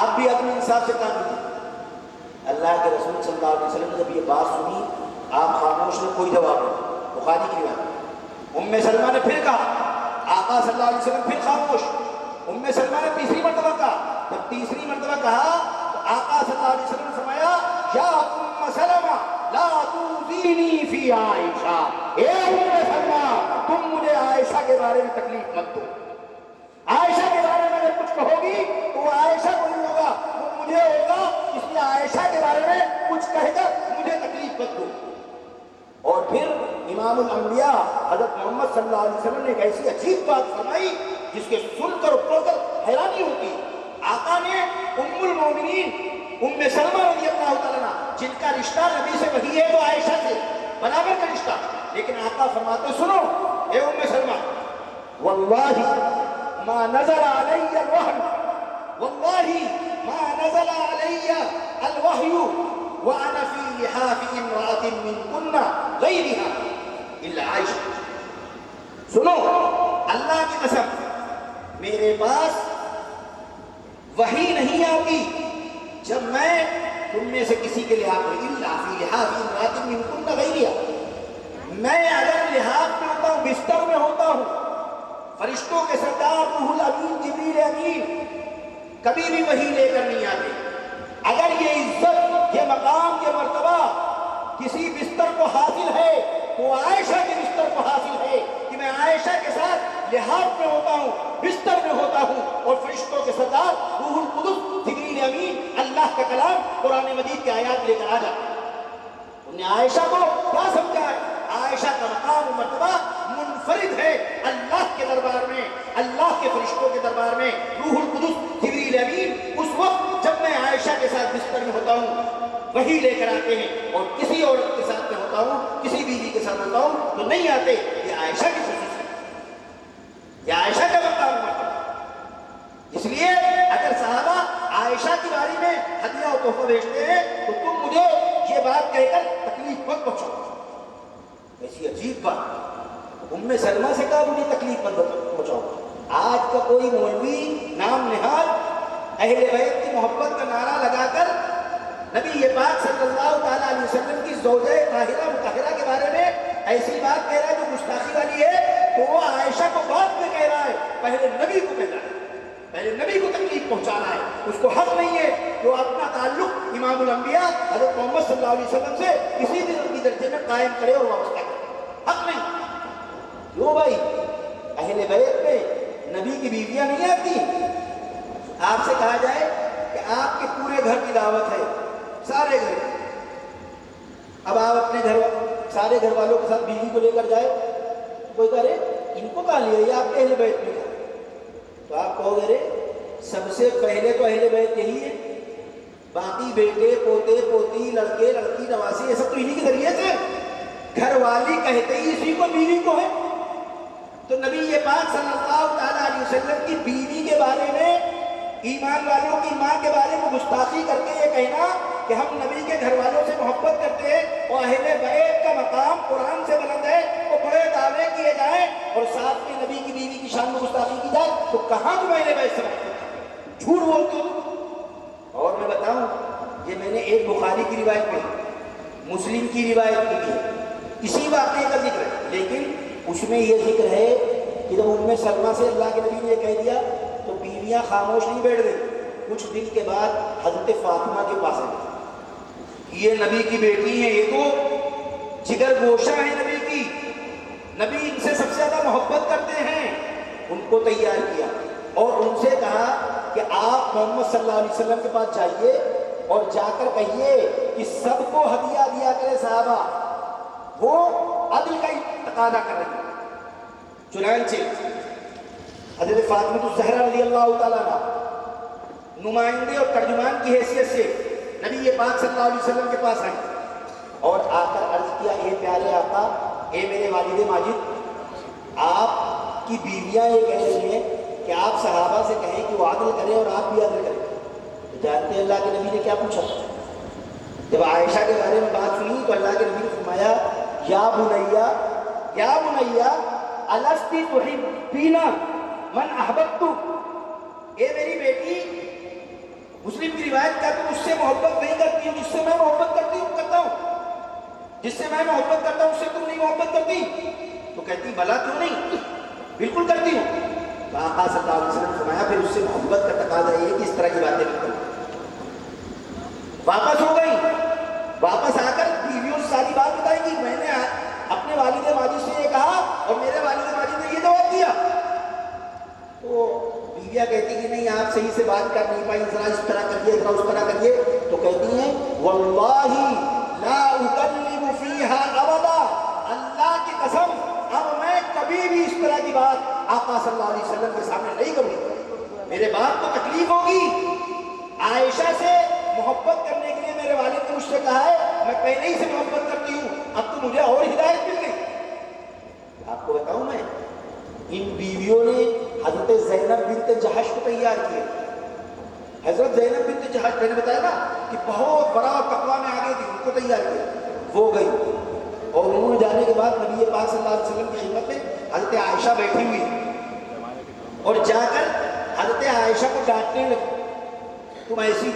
آپ بھی اپنے انصاف سے کام لیجیے۔ اللہ کے رسول صلی اللہ علیہ وسلم نے جب یہ بات سنی آپ خاموش نے، کوئی جواب نہیں۔ بخاری کی روایت۔ ام سلمہ نے پھر کہا، آقا صلی اللہ علیہ وسلم پھر خاموش۔ ام سلمہ نے تیسری مرتبہ کہا، جب تیسری مرتبہ کہا تو آقا صلی اللہ علیہ وسلم نے فرمایا، یا ام سلمہ لا توزینی فی عائشہ، اے ام سلمہ تم مجھے عائشہ کے بارے میں تکلیف مت دو۔ عائشہ کے بارے میں اگر کچھ کہو گی تو وہ عائشہ کو نہیں ہوگا، وہ مجھے ہوگا، اس لیے عائشہ کے بارے میں کچھ کہہ کر مجھے تکلیف مت دو۔ اور پھر امام الانبیاء حضرت محمد صلی اللہ علیہ وسلم نے ایک ایسی عجیب بات فرمائی جس کے سن کر اور پڑھ کر حیرانی ہوتی۔ آقا نے ام المومنین ام سلمہ رضی اللہ تعالیٰ عنہ، جن کا رشتہ نبی سے وہی ہے تو عائشہ سے برابر کا رشتہ، لیکن آقا فرماتے سنو اے ام سلمہ، واللہ ما نزل علی الوحی، واللہ ما نزل علی الوحی وانا فی لحاف امرأة منکن غیرها الا عائشہ۔ سنو اللہ کی قسم، میرے پاس وحی نہیں آتی جب میں تم میں سے کسی کے لحاظ میں، الا فی لحاف امرأة منکن غیرها، میں اگر لحاظ میں ہوتا ہوں، بستر میں ہوتا ہوں، فرشتوں کے سردار روح الامین جبریل امین کبھی بھی وحی لے کر نہیں آتے۔ اگر یہ عزت، یہ مقام، یہ مرتبہ کسی بستر کو حاصل ہے تو عائشہ کے بستر کو حاصل ہے کہ میں عائشہ کے ساتھ لحاظ میں ہوتا ہوں، بستر میں ہوتا ہوں، اور فرشتوں کے سردار روح القدس جبریل امین اللہ کا کلام قرآن مجید کے آیات لے کر آ جاتے ہیں۔ انہوں نے عائشہ کو کیا سمجھا ہے؟ عائشہ کا مقام و مرتبہ منفرد ہے اللہ کے دربار میں، اللہ کے فرشتوں کے دربار میں۔ روح القدس جبریل امین اس وقت جب میں عائشہ کے ساتھ بستر میں ہوتا ہوں وہی لے کر آتے ہیں، اور کسی عورت کے ساتھ میں ہوتا ہوں، کسی بیوی کے ساتھ ہوتا ہوں تو نہیں آتے۔ یہ عائشہ کی خصوصیت، یہ عائشہ کا مقام و مرتبہ۔ اس لیے اگر صحابہ عائشہ کی باری میں ہدیہ و تحفہ بھیجتے ہیں تو تم مجھے یہ بات کہہ کر تکلیف مت پہنچاؤ۔ ایسی عجیب بات، ام سلمہ سے کہا مجھے تکلیف مت پہنچاؤ۔ آج کا کوئی مولوی نام نہاد اہل بیت کی محبت کا نعرہ لگا کر نبی پاک صلی اللہ تعالیٰ علیہ وسلم کی زوجہ طاہرہ مطہرہ کے بارے میں ایسی بات کہہ رہا ہے جو گستاخی والی ہے، تو وہ عائشہ کو بعد میں کہہ رہا ہے، پہلے نبی کو کہہ رہا ہے، پہلے نبی کو تکلیف پہنچانا ہے۔ اس کو حق نہیں ہے کہ وہ اپنا تعلق امام الانبیاء حضرت محمد صلی اللہ علیہ وسلم سے کسی بھی درجے میں قائم کرے اور وابستہ کرے، حق نہیں۔ کیوں بھائی؟ اہل بیت میں نبی کی بیویاں نہیں آتی؟ آپ سے کہا جائے کہ آپ کے پورے گھر کی دعوت ہے، سارے گھر، اب آپ اپنے گھر سارے گھر والوں کے ساتھ بیوی کو لے کر جائے، کوئی کہہ رہے ان کو کہاں لیا، یہ آپ کے اہل بیت میں ہے، تو آپ کہو گے رے سب سے پہلے تو اہل بیت یہی ہے، باقی بیٹے پوتے پوتی لڑکے لڑکی نوازی یہ سب تو انہی کے ذریعے سے، گھر والی کہتے ہی اسی کو بیوی کو ہے۔ تو نبی پاک صلی اللہ تعالیٰ علیہ وسلم کی بیوی کے بارے میں، ایمان والوں کی ماں کے بارے میں گستاخی کر کے یہ کہنا کہ ہم نبی کے گھر والوں سے محبت کرتے ہیں اور اہل بیت کا مقام قرآن سے بلند ہے، وہ بڑے دعوے کیے جائیں اور ساتھ میں نبی کی بیوی کی شان میں گستاخی کی جائے، تو کہاں تم اہل بیت سے محبت، جھوٹ بولتے ہو۔ اور میں بتاؤں، یہ میں نے ایک بخاری کی روایت پڑھی، مسلم کی روایت کی ہے، اسی واقعے کا ذکر ہے، لیکن اس میں یہ ذکر ہے کہ جب ام سلمہ سے اللہ کے نبی نے یہ کہہ دیا تو بیویاں خاموش نہیں بیٹھ گئی، کچھ دن کے بعد حضرت فاطمہ کے پاس آئی، یہ نبی کی بیٹی ہیں، یہ تو جگر گوشہ ہیں نبی کی، نبی ان سے سب سے زیادہ محبت کرتے ہیں، ان کو تیار کیا اور ان سے کہا کہ آپ محمد صلی اللہ علیہ وسلم کے پاس جائیے اور جا کر کہیے کہ سب کو ہدیہ دیا کرے صحابہ، وہ عدل کا تقاضا کر رہے ہیں۔ چنانچہ حضرت فاطمہ الزہرا رضی اللہ تعالیٰ عنہ نمائندے اور ترجمان کی حیثیت سے نبی پاک صلی اللہ علیہ وسلم کے پاس آئے اور آ کر عرض کیا، اے پیارے آقا، اے میرے والد ماجد، آپ کی بیویاں یہ کہہ رہی ہیں کہ آپ صحابہ سے کہیں کہ وہ عدل کریں اور آپ بھی عدل کریں۔ تو جانتے ہیں اللہ کے نبی نے کیا پوچھا؟ جب عائشہ کے بارے میں بات سنی تو اللہ کے نبی نے فرمایا، یا بنیا الستی تحبین من احببت، اے میری بیٹی، روایت کیا تم اس سے محبت نہیں کرتی ہو جس سے میں محبت کرتا ہوں؟ جس سے میں محبت کرتا ہوں اس سے تم نہیں محبت کرتی؟ تو کہتی بھلا کیوں نہیں، بالکل کرتی ہوں۔ تو آقا صلی اللہ علیہ وسلم نے فرمایا پھر اس سے محبت کا تقاضا یہ کہ اس طرح کی باتیں نہیں کرو۔ واپس ہو گئی، واپس آ کر بیویوں سے ساری بات بتائی کہ میں نے اپنے والد ماجد سے یہ کہا اور میرے والد ماجد نے یہ جواب دیا۔ تو بیویاں کہتی کہ نہیں آپ صحیح سے بات کر نہیں پائی، ذرا اس طرح کریے، ذرا اس طرح کریے۔ تو کہتی ہیں واللہ لا اکلم فیہا ابدا، اللہ کی قسم اب میں کبھی بھی اس طرح کی بات آقا صلی اللہ علیہ وسلم کے سامنے نہیں کروں گی۔ میرے باپ کو تکلیف ہوگی، عائشہ سے محبت کرنے کے لیے میرے والد نے مجھ سے کہا ہے، میں پہلے ہی سے محبت کرتی ہوں، اب تو مجھے اور ہدایت مل گئی۔ آپ کو بتاؤں میں ان بیویوں نے حضرت زینب بنت جہش کو تیار کیا۔ حضرت زینب بنت جہش میں نے بتایا نا کہ بہت بڑا تقویٰ میں آگے تھی، ان کو تیار کیا، وہ گئی اور انہوں نے جانے کے بعد نبی پاک صلی اللہ علیہ وسلم کی خدمت میں حضرت عائشہ بیٹھی ہوئی اور جا کر حضرت عائشہ کو ڈانٹنے لگی، تم ایسی